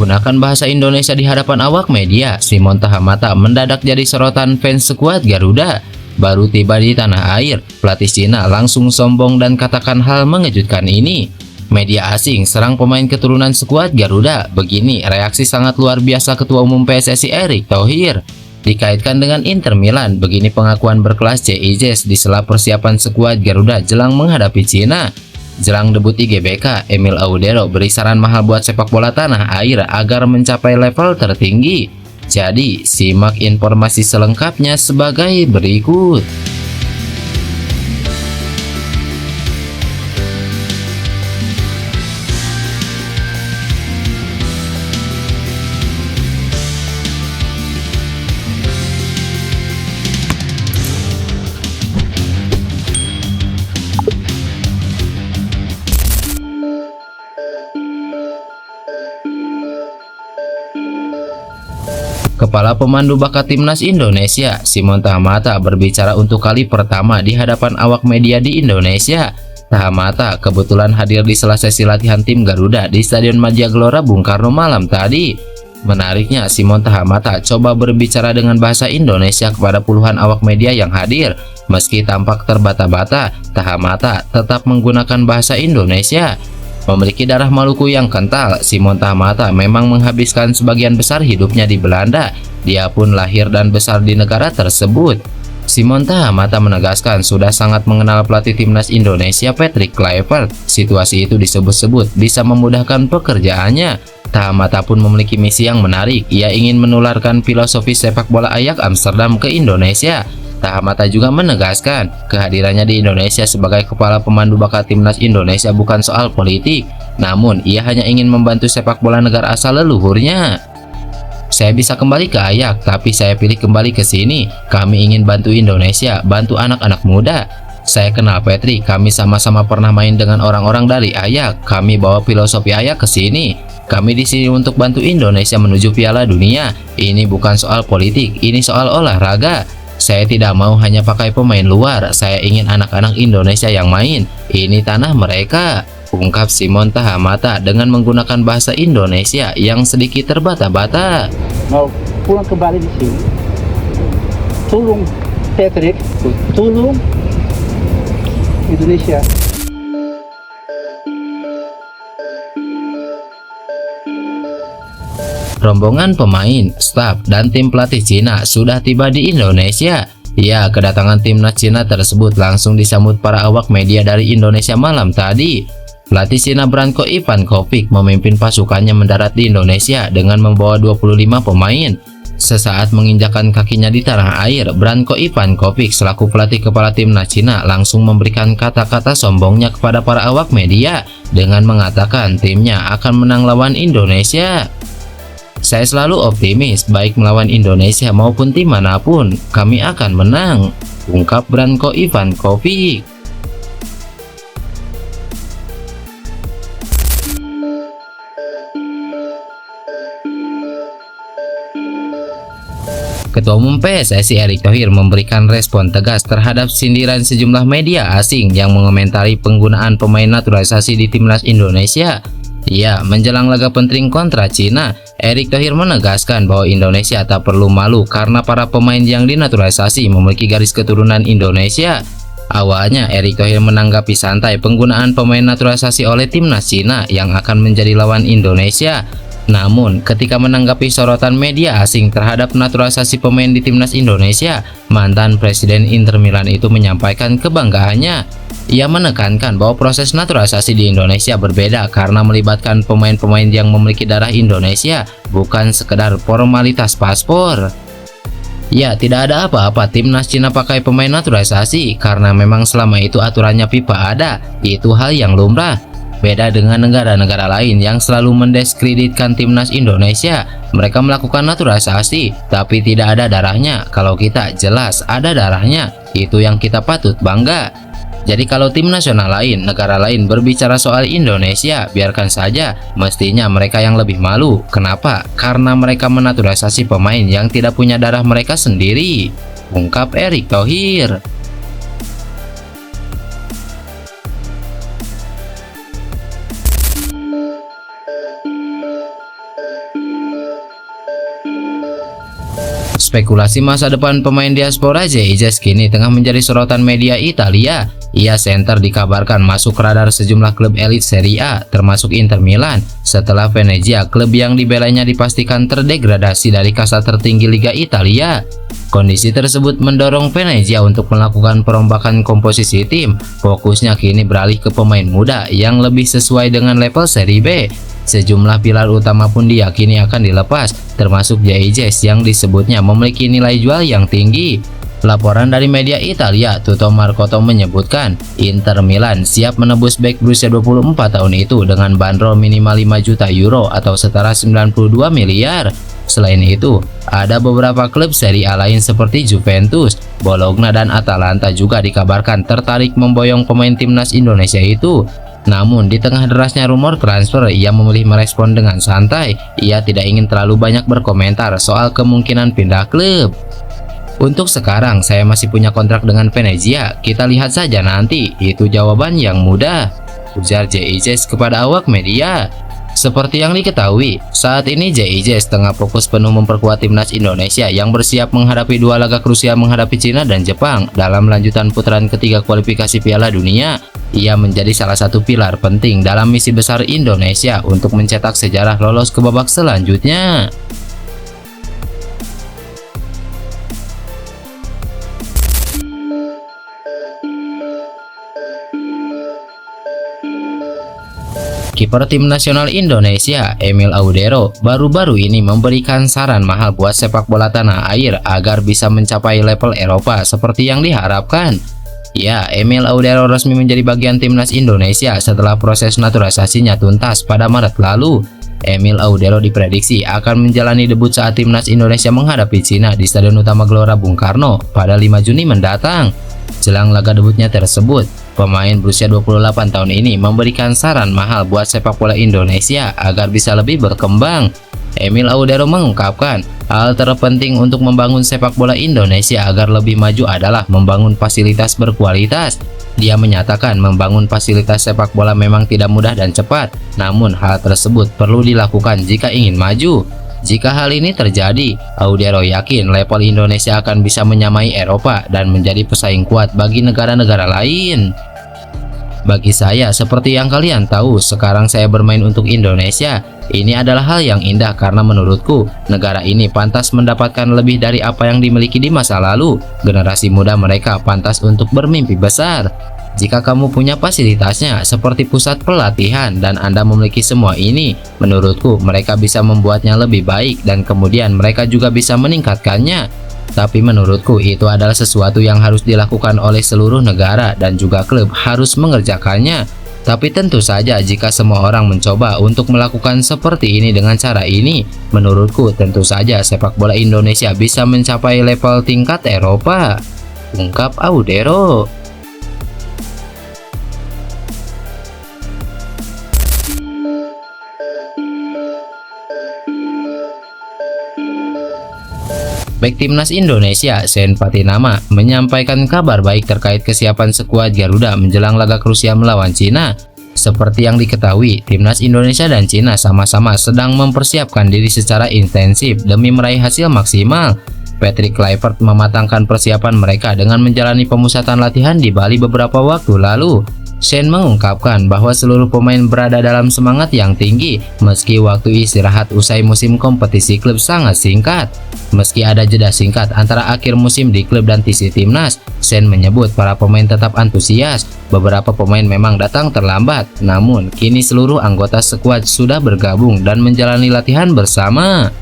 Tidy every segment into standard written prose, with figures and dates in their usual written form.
Menggunakan bahasa Indonesia di hadapan awak media, Simon Tahamata mendadak jadi sorotan fans skuad Garuda. Baru tiba di tanah air, pelatih Cina langsung sombong dan katakan hal mengejutkan ini. Media asing serang pemain keturunan skuad Garuda. Begini reaksi sangat luar biasa Ketua Umum PSSI Erick Thohir. Dikaitkan dengan Inter Milan, begini pengakuan berkelas CIJS di sela persiapan skuad Garuda jelang menghadapi Cina. Jelang debut IGBK, Emil Audero beri saran mahal buat sepak bola tanah air agar mencapai level tertinggi. Jadi, simak informasi selengkapnya sebagai berikut. Kepala Pemandu Bakat Timnas Indonesia, Simon Tahamata berbicara untuk kali pertama di hadapan awak media di Indonesia. Tahamata kebetulan hadir di sela sesi latihan tim Garuda di Stadion Madia Gelora Bung Karno malam tadi. Menariknya, Simon Tahamata coba berbicara dengan bahasa Indonesia kepada puluhan awak media yang hadir. Meski tampak terbata-bata, Tahamata tetap menggunakan bahasa Indonesia. Memiliki darah Maluku yang kental, Simon Tahamata memang menghabiskan sebagian besar hidupnya di Belanda. Dia pun lahir dan besar di negara tersebut. Simon Tahamata menegaskan sudah sangat mengenal pelatih timnas Indonesia Patrick Kluivert. Situasi itu disebut-sebut bisa memudahkan pekerjaannya. Tahamata pun memiliki misi yang menarik. Ia ingin menularkan filosofi sepak bola Ajax Amsterdam ke Indonesia. Tahamata juga menegaskan kehadirannya di Indonesia sebagai kepala pemandu bakat timnas Indonesia bukan soal politik, namun ia hanya ingin membantu sepak bola negara asal leluhurnya. Saya bisa kembali ke Ajax, tapi saya pilih kembali ke sini. Kami ingin bantu Indonesia, bantu anak-anak muda. Saya kenal Patrick, kami sama-sama pernah main dengan orang-orang dari Ajax. Kami bawa filosofi Ajax ke sini. Kami di sini untuk bantu Indonesia menuju Piala Dunia. Ini bukan soal politik, ini soal olahraga. Saya tidak mau hanya pakai pemain luar, saya ingin anak-anak Indonesia yang main. Ini tanah mereka, ungkap Simon Tahamata dengan menggunakan bahasa Indonesia yang sedikit terbata-bata. Mau pulang kembali di sini, tolong Patrick, tolong Indonesia. Rombongan pemain, staf, dan tim pelatih Cina sudah tiba di Indonesia. Ya, kedatangan timnas Cina tersebut langsung disambut para awak media dari Indonesia malam tadi. Pelatih Cina Branko Ivankovic memimpin pasukannya mendarat di Indonesia dengan membawa 25 pemain. Sesaat menginjakan kakinya di tanah air, Branko Ivankovic selaku pelatih kepala timnas Cina langsung memberikan kata-kata sombongnya kepada para awak media dengan mengatakan timnya akan menang lawan Indonesia. Saya selalu optimis, baik melawan Indonesia maupun tim manapun, kami akan menang, ungkap Branko Ivankovic. Ketua Umum PSSI Erick Thohir memberikan respon tegas terhadap sindiran sejumlah media asing yang mengomentari penggunaan pemain naturalisasi di timnas Indonesia. Ya, menjelang laga penting kontra Cina, Erick Thohir menegaskan bahwa Indonesia tak perlu malu karena para pemain yang dinaturalisasi memiliki garis keturunan Indonesia. Awalnya, Erick Thohir menanggapi santai penggunaan pemain naturalisasi oleh timnas Cina yang akan menjadi lawan Indonesia. Namun, ketika menanggapi sorotan media asing terhadap naturalisasi pemain di timnas Indonesia, mantan Presiden Inter Milan itu menyampaikan kebanggaannya. Ia menekankan bahwa proses naturalisasi di Indonesia berbeda karena melibatkan pemain-pemain yang memiliki darah Indonesia, bukan sekedar formalitas paspor. Ya, tidak ada apa-apa timnas Cina pakai pemain naturalisasi karena memang selama itu aturannya FIFA ada, itu hal yang lumrah. Beda dengan negara-negara lain yang selalu mendiskreditkan timnas Indonesia, mereka melakukan naturalisasi tapi tidak ada darahnya. Kalau kita jelas ada darahnya, itu yang kita patut bangga. Jadi kalau tim nasional lain, negara lain berbicara soal Indonesia, biarkan saja, mestinya mereka yang lebih malu. Kenapa? Karena mereka menaturalisasi pemain yang tidak punya darah mereka sendiri, ungkap Erick Thohir. Spekulasi masa depan pemain diaspora Jay-Z kini tengah menjadi sorotan media Italia. Ia center dikabarkan masuk radar sejumlah klub elit Serie A, termasuk Inter Milan, setelah Venezia, klub yang dibelanya, dipastikan terdegradasi dari kasta tertinggi Liga Italia. Kondisi tersebut mendorong Venezia untuk melakukan perombakan komposisi tim. Fokusnya kini beralih ke pemain muda yang lebih sesuai dengan level Serie B. Sejumlah pilar utama pun diyakini akan dilepas, termasuk Jay-Z yang disebutnya memiliki nilai jual yang tinggi. Laporan dari media Italia, Tutto Marketo menyebutkan, Inter Milan siap menebus bek berusia 24 tahun itu dengan bandrol minimal 5 juta euro atau setara 92 miliar. Selain itu, ada beberapa klub Serie A lain seperti Juventus, Bologna, dan Atalanta juga dikabarkan tertarik memboyong pemain timnas Indonesia itu. Namun, di tengah derasnya rumor transfer, ia memilih merespon dengan santai. Ia tidak ingin terlalu banyak berkomentar soal kemungkinan pindah klub. Untuk sekarang, saya masih punya kontrak dengan Venezia. Kita lihat saja nanti. Itu jawaban yang mudah, ujar Jay-Z kepada awak media. Seperti yang diketahui, saat ini Jay-Z tengah fokus penuh memperkuat timnas Indonesia yang bersiap menghadapi dua laga krusial menghadapi Cina dan Jepang dalam lanjutan putaran ketiga kualifikasi Piala Dunia. Ia menjadi salah satu pilar penting dalam misi besar Indonesia untuk mencetak sejarah lolos ke babak selanjutnya. Kiper tim nasional Indonesia, Emil Audero, baru-baru ini memberikan saran mahal buat sepak bola tanah air agar bisa mencapai level Eropa seperti yang diharapkan. Ya, Emil Audero resmi menjadi bagian timnas Indonesia setelah proses naturalisasinya tuntas pada Maret lalu. Emil Audero diprediksi akan menjalani debut saat timnas Indonesia menghadapi Cina di Stadion Utama Gelora Bung Karno pada 5 Juni mendatang. Jelang laga debutnya tersebut, pemain berusia 28 tahun ini memberikan saran mahal buat sepak bola Indonesia agar bisa lebih berkembang. Emil Audero mengungkapkan, hal terpenting untuk membangun sepak bola Indonesia agar lebih maju adalah membangun fasilitas berkualitas. Dia menyatakan membangun fasilitas sepak bola memang tidak mudah dan cepat, namun hal tersebut perlu dilakukan jika ingin maju. Jika hal ini terjadi, Audero yakin level Indonesia akan bisa menyamai Eropa dan menjadi pesaing kuat bagi negara-negara lain. Bagi saya, seperti yang kalian tahu, sekarang saya bermain untuk Indonesia. Ini adalah hal yang indah karena menurutku, negara ini pantas mendapatkan lebih dari apa yang dimiliki di masa lalu. Generasi muda mereka pantas untuk bermimpi besar. Jika kamu punya fasilitasnya seperti pusat pelatihan dan Anda memiliki semua ini, menurutku mereka bisa membuatnya lebih baik dan kemudian mereka juga bisa meningkatkannya. Tapi menurutku itu adalah sesuatu yang harus dilakukan oleh seluruh negara dan juga klub harus mengerjakannya. Tapi tentu saja jika semua orang mencoba untuk melakukan seperti ini dengan cara ini, menurutku tentu saja sepak bola Indonesia bisa mencapai level tingkat Eropa, ungkap Audero. Bek timnas Indonesia, Sen Patinama, menyampaikan kabar baik terkait kesiapan skuad Garuda menjelang laga krusial melawan Cina. Seperti yang diketahui, timnas Indonesia dan Cina sama-sama sedang mempersiapkan diri secara intensif demi meraih hasil maksimal. Patrick Kluivert mematangkan persiapan mereka dengan menjalani pemusatan latihan di Bali beberapa waktu lalu. Sen mengungkapkan bahwa seluruh pemain berada dalam semangat yang tinggi meski waktu istirahat usai musim kompetisi klub sangat singkat. Meski ada jeda singkat antara akhir musim di klub dan TC Timnas, Sen menyebut para pemain tetap antusias. Beberapa pemain memang datang terlambat, namun kini seluruh anggota skuad sudah bergabung dan menjalani latihan bersama.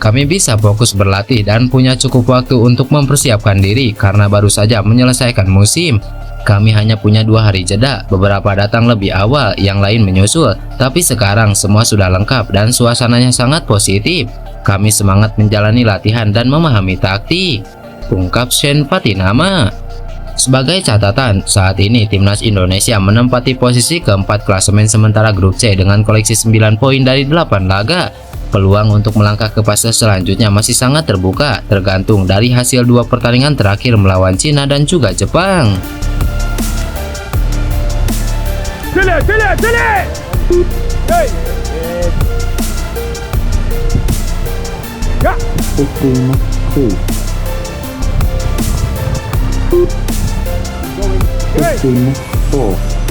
Kami bisa fokus berlatih dan punya cukup waktu untuk mempersiapkan diri karena baru saja menyelesaikan musim. Kami hanya punya 2 hari jeda, beberapa datang lebih awal, yang lain menyusul. Tapi sekarang semua sudah lengkap dan suasananya sangat positif. Kami semangat menjalani latihan dan memahami taktik, ungkap Sen Patinama. Sebagai catatan, saat ini timnas Indonesia menempati posisi keempat klasemen sementara grup C dengan koleksi 9 poin dari 8 laga. Peluang untuk melangkah ke fase selanjutnya masih sangat terbuka, tergantung dari hasil 2 pertandingan terakhir melawan Cina dan juga Jepang. Hey. Ya. 2, Going. Hey. 15, 4,